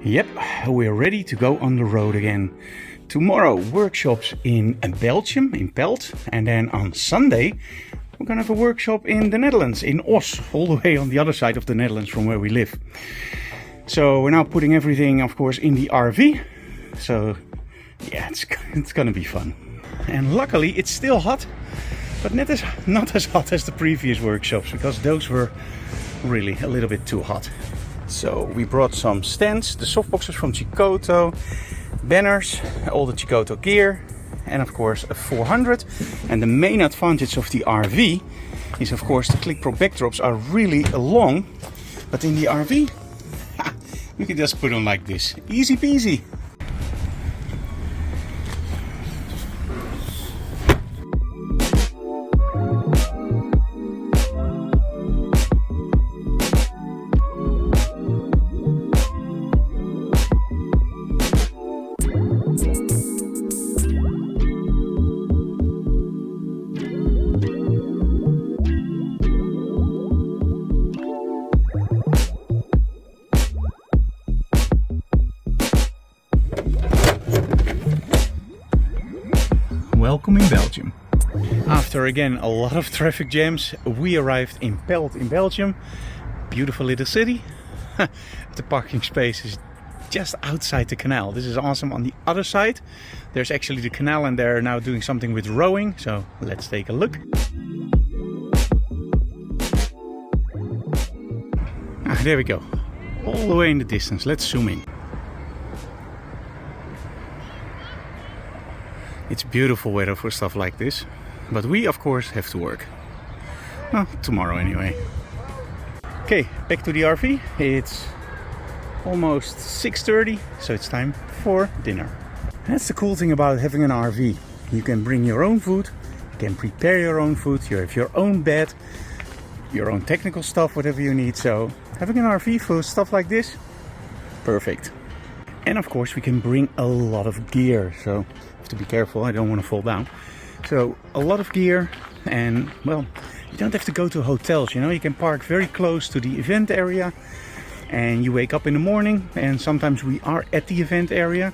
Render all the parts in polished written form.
Yep, we're ready to go on the road again. Tomorrow, workshops in Belgium, in Pelt. And then on Sunday, we're gonna have a workshop in the Netherlands, in Oss, all the way on the other side of the Netherlands from where we live. So we're now putting everything, of course, in the RV. So yeah, it's gonna be fun. And luckily, it's still hot, but not as hot as the previous workshops, because those were really a little bit too hot. So we brought some stands, the softboxes from Geekoto, banners, all the Geekoto gear, and of course a 400. And the main advantage of the RV is, of course, the ClickPro backdrops are really long, but in the RV, you can just put them like this, easy peasy. Welcome in Belgium. After again a lot of traffic jams, we arrived in Pelt in Belgium. Beautiful little city. The parking space is just outside the canal. This is awesome. On the other side, there's actually the canal, and they're now doing something with rowing. So let's take a look. There we go. All the way in the distance. Let's zoom in. It's beautiful weather for stuff like this, but we of course have to work. Well, tomorrow anyway. Okay, back to the RV. It's almost 6:30, so it's time for dinner. That's the cool thing about having an RV. You can bring your own food, you can prepare your own food, you have your own bed, your own technical stuff, whatever you need. So having an RV for stuff like this, perfect. And of course we can bring a lot of gear, so have to be careful, I don't want to fall down. So a lot of gear, and well, you don't have to go to hotels, you know, you can park very close to the event area, and you wake up in the morning, and sometimes we are at the event area,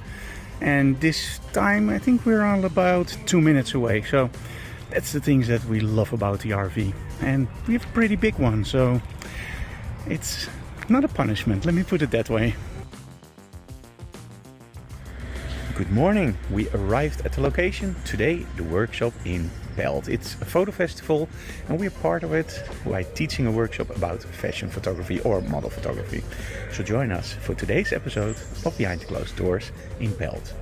and this time I think we're all about 2 minutes away. So that's the things that we love about the RV, and we have a pretty big one, so it's not a punishment, let me put it that way. Good morning, we arrived at the location. Today, the workshop in Pelt. It's a photo festival, and we're part of it by teaching a workshop about fashion photography or model photography. So join us for today's episode of Behind the Closed Doors in Pelt.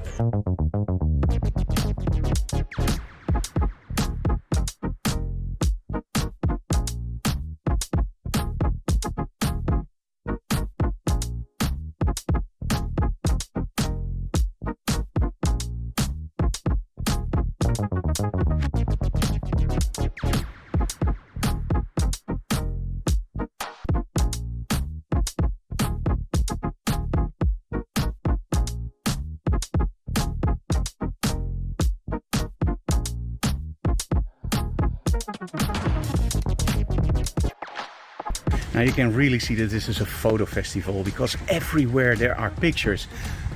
Now you can really see that this is a photo festival, because everywhere there are pictures.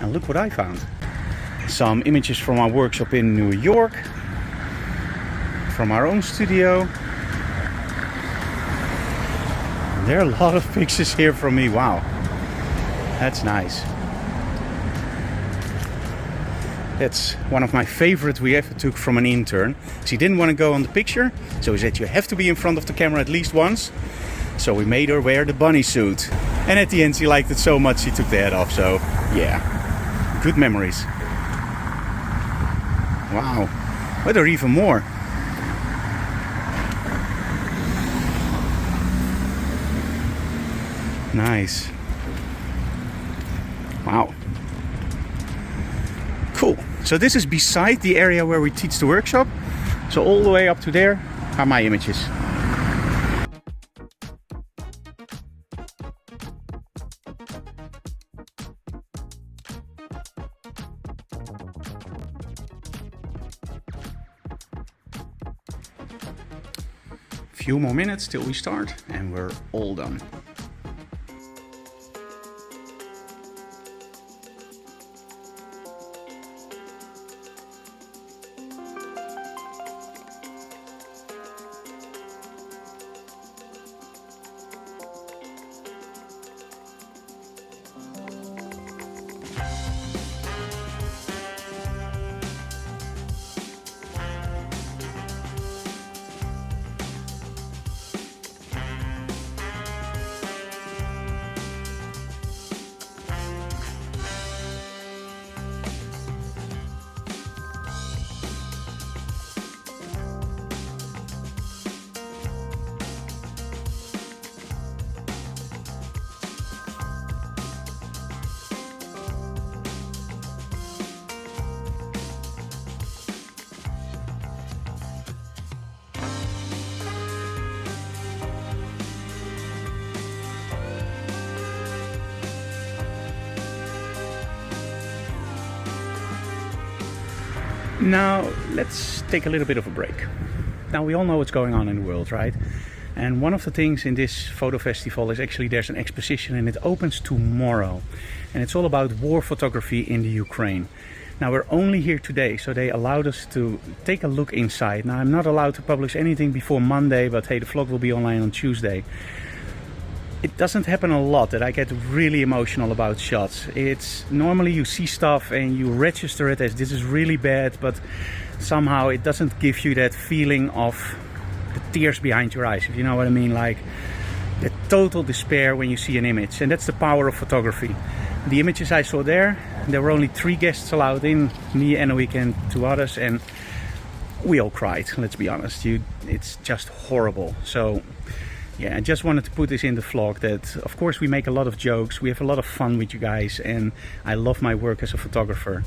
And look what I found. Some images from our workshop in New York, from our own studio. There are a lot of pictures here from me, wow. That's nice. That's one of my favorites we ever took from an intern. She didn't want to go on the picture, so he said you have to be in front of the camera at least once. So we made her wear the bunny suit. And at the end she liked it so much she took the head off, so yeah. Good memories. Wow, but there are even more. Nice. Wow. Cool. So this is beside the area where we teach the workshop. So all the way up to there are my images. Few more minutes till we start, and we're all done. Now, let's take a little bit of a break. Now, we all know what's going on in the world, right? And one of the things in this photo festival is actually there's an exposition and it opens tomorrow. And it's all about war photography in the Ukraine. Now, we're only here today, so they allowed us to take a look inside. Now, I'm not allowed to publish anything before Monday, but hey, the vlog will be online on Tuesday. It doesn't happen a lot that I get really emotional about shots. It's normally you see stuff and you register it as this is really bad, but somehow it doesn't give you that feeling of the tears behind your eyes, if you know what I mean, like the total despair when you see an image. And that's the power of photography. The images I saw there were only 3 guests allowed in, me and a weekend 2 others, and we all cried, let's be honest. It's just horrible. So yeah, I just wanted to put this in the vlog that of course we make a lot of jokes, we have a lot of fun with you guys, and I love my work as a photographer.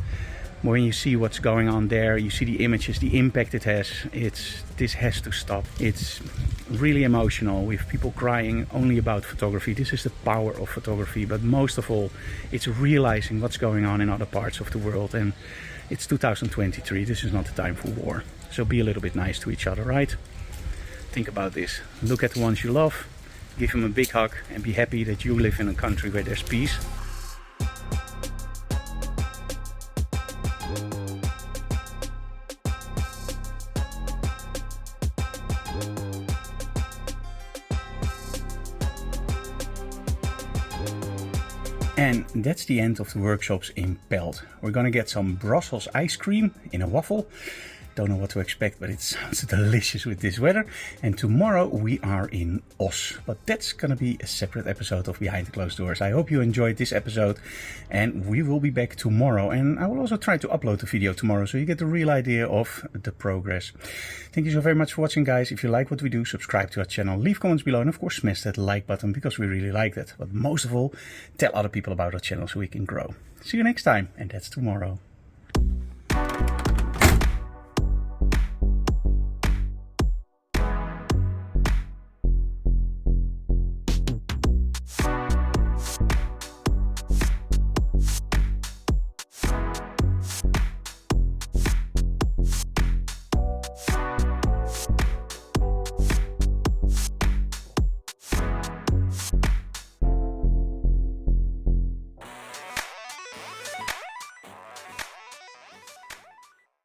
When you see what's going on there, you see the images, the impact it has, this has to stop. It's really emotional with people crying only about photography. This is the power of photography, but most of all, it's realizing what's going on in other parts of the world. And it's 2023, this is not the time for war. So be a little bit nice to each other, right? Think about this. Look at the ones you love, give them a big hug, and be happy that you live in a country where there's peace. And that's the end of the workshops in Pelt. We're gonna get some Brussels ice cream in a waffle. Don't know what to expect, but it sounds delicious with this weather. And tomorrow we are in Oss, but that's gonna be a separate episode of Behind the Closed Doors. I hope you enjoyed this episode, and we will be back tomorrow. And I will also try to upload the video tomorrow so you get the real idea of the progress. Thank you so very much for watching, guys. If you like what we do, subscribe to our channel, leave comments below, and of course smash that like button because we really like that. But most of all, tell other people about our channel so we can grow. See you next time, and that's tomorrow.